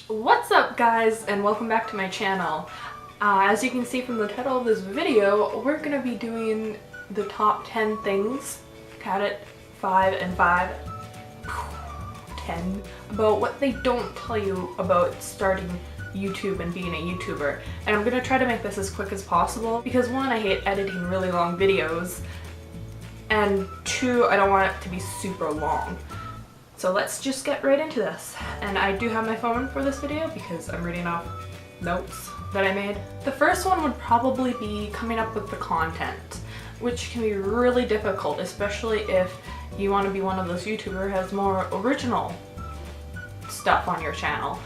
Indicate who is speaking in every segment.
Speaker 1: What's up guys, and welcome back to my channel. As you can see from the title of this video, we're gonna be doing the top 10 things, count it, 5 and 5, 10, about what they don't tell you about starting YouTube and being a YouTuber. And I'm gonna try to make this as quick as possible because one, I hate editing really long videos, and two, I don't want it to be super long. So let's just get right into this. And I do have my phone for this video because I'm reading off notes that I made. The first one would probably be coming up with the content, which can be really difficult, especially if you want to be one of those YouTubers who has more original stuff on your channel.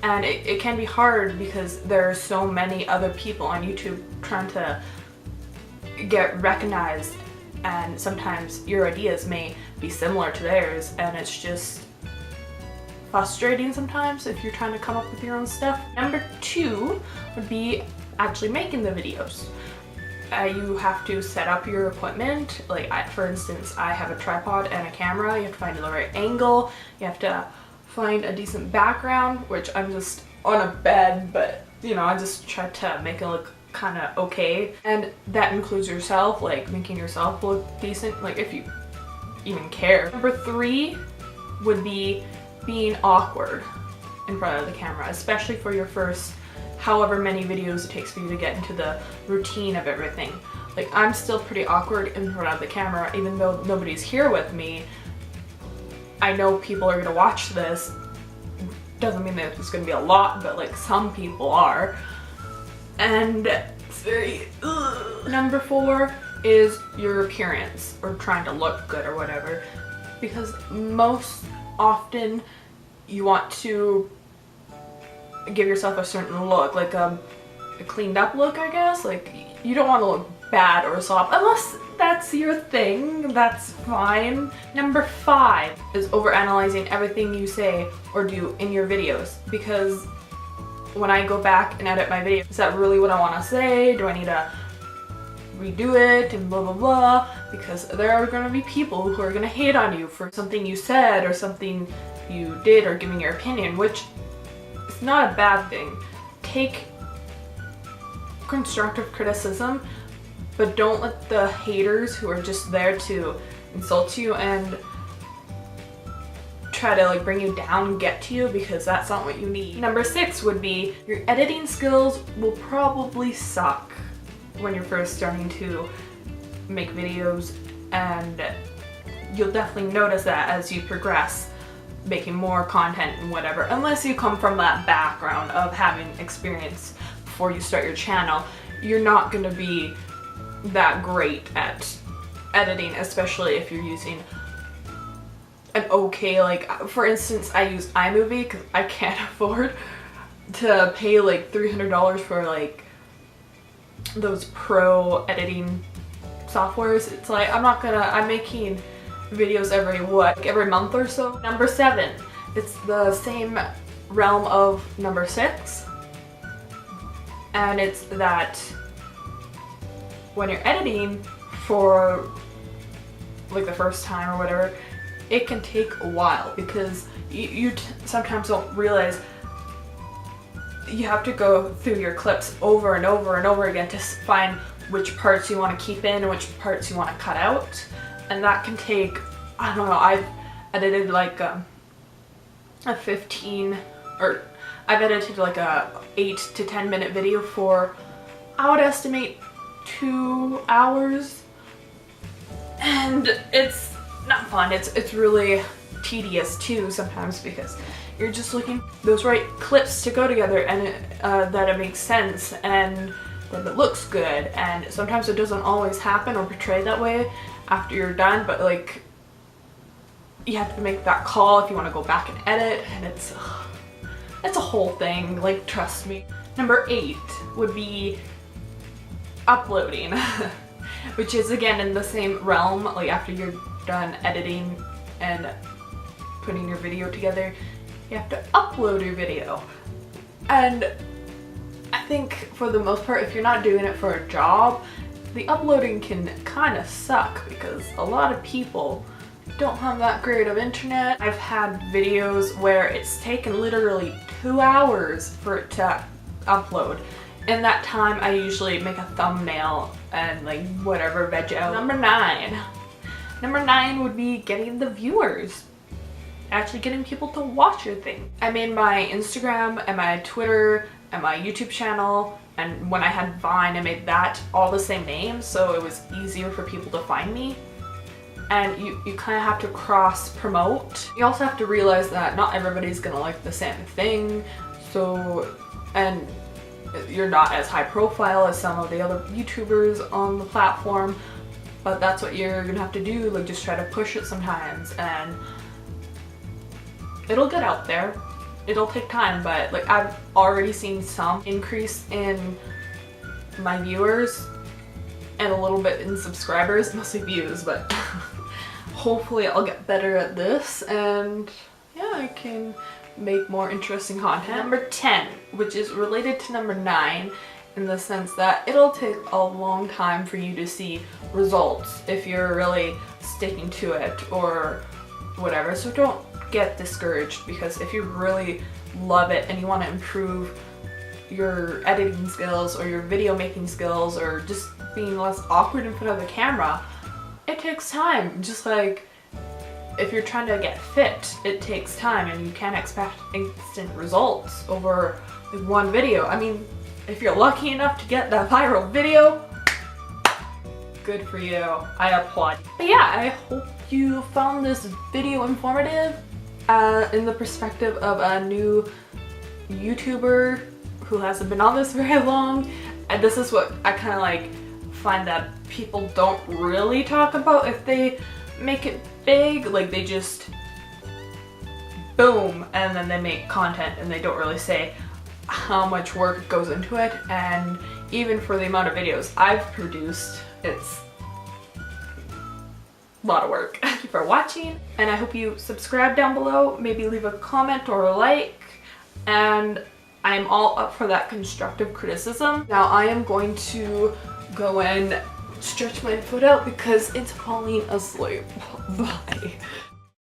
Speaker 1: And it can be hard because there are so many other people on YouTube trying to get recognized, and sometimes your ideas may be similar to theirs, and it's just frustrating sometimes if you're trying to come up with your own stuff. Number 2 would be actually making the videos. You have to set up your equipment. For instance, I have a tripod and a camera. You have to find the right angle. You have to find a decent background, which I'm just on a bed, but you know, I just try to make it look kind of okay. And that includes yourself, like making yourself look decent, like if you even care. Number 3 would be being awkward in front of the camera, especially for your first however many videos it takes for you to get into the routine of everything. Like, I'm still pretty awkward in front of the camera, even though nobody's here with me. I know people are gonna watch this. Doesn't mean that there's gonna be a lot, but like some people are. And it's very ugh. Number 4 is your appearance, or trying to look good or whatever, because most often you want to give yourself a certain look, like a cleaned up look, I guess. Like, you don't want to look bad or soft, unless that's your thing, that's fine. Number 5 is overanalyzing everything you say or do in your videos, because when I go back and edit my video, is that really what I want to say? Do I need to redo it and blah blah blah? Because there are going to be people who are going to hate on you for something you said or something you did, or giving your opinion, which is not a bad thing. Take constructive criticism, but don't let the haters who are just there to insult you and try to like bring you down and get to you, because that's not what you need. Number 6 would be your editing skills will probably suck when you're first starting to make videos, and you'll definitely notice that as you progress making more content and whatever, unless you come from that background of having experience before you start your channel. You're not going to be that great at editing, especially if you're using an okay, like for instance, I use iMovie because I can't afford to pay like $300 for like those pro editing softwares. It's like, I'm making videos every month or so. Number 7, it's the same realm of number 6, and it's that when you're editing for like the first time or whatever, it can take a while, because you sometimes don't realize you have to go through your clips over and over and over again to find which parts you want to keep in and which parts you want to cut out. And that can take, I don't know, I've edited like a 15, or I've edited like a 8 to 10 minute video for, I would estimate, 2 hours. And it's not fun. It's really tedious too sometimes, because you're just looking those right clips to go together, and that it makes sense and that it looks good. And sometimes it doesn't always happen or portray that way after you're done, but like you have to make that call if you want to go back and edit, and it's a whole thing, like, trust me. Number 8 would be uploading, which is again in the same realm. Like, after you're done editing and putting your video together, you have to upload your video. And I think for the most part, if you're not doing it for a job, the uploading can kind of suck, because a lot of people don't have that great of internet. I've had videos where it's taken literally 2 hours for it to upload. In that time, I usually make a thumbnail and like whatever veg out. Number 9. Number 9 would be getting the viewers. Actually getting people to watch your thing. I made my Instagram and my Twitter and my YouTube channel, and when I had Vine, I made that all the same name, so it was easier for people to find me. And you kind of have to cross promote. You also have to realize that not everybody's gonna like the same thing, so, and you're not as high profile as some of the other YouTubers on the platform, but that's what you're gonna have to do, like just try to push it sometimes, and it'll get out there. It'll take time, but like I've already seen some increase in my viewers and a little bit in subscribers, mostly views, but hopefully I'll get better at this and yeah, I can make more interesting content. Number 10, which is related to number 9 in the sense that it'll take a long time for you to see results if you're really sticking to it or whatever, so don't get discouraged, because if you really love it and you want to improve your editing skills or your video making skills or just being less awkward in front of the camera, it takes time. Just like if you're trying to get fit, it takes time and you can't expect instant results over like one video. I mean, if you're lucky enough to get that viral video, good for you. I applaud. But yeah, I hope you found this video informative in the perspective of a new YouTuber who hasn't been on this very long. And this is what I kind of like find that people don't really talk about if they make it big. Like they just boom and then they make content and they don't really say how much work goes into it. And even for the amount of videos I've produced, it's a lot of work. Thank you for watching, and I hope you subscribe down below, maybe leave a comment or a like, and I'm all up for that constructive criticism. Now I am going to go and stretch my foot out because it's falling asleep. Bye.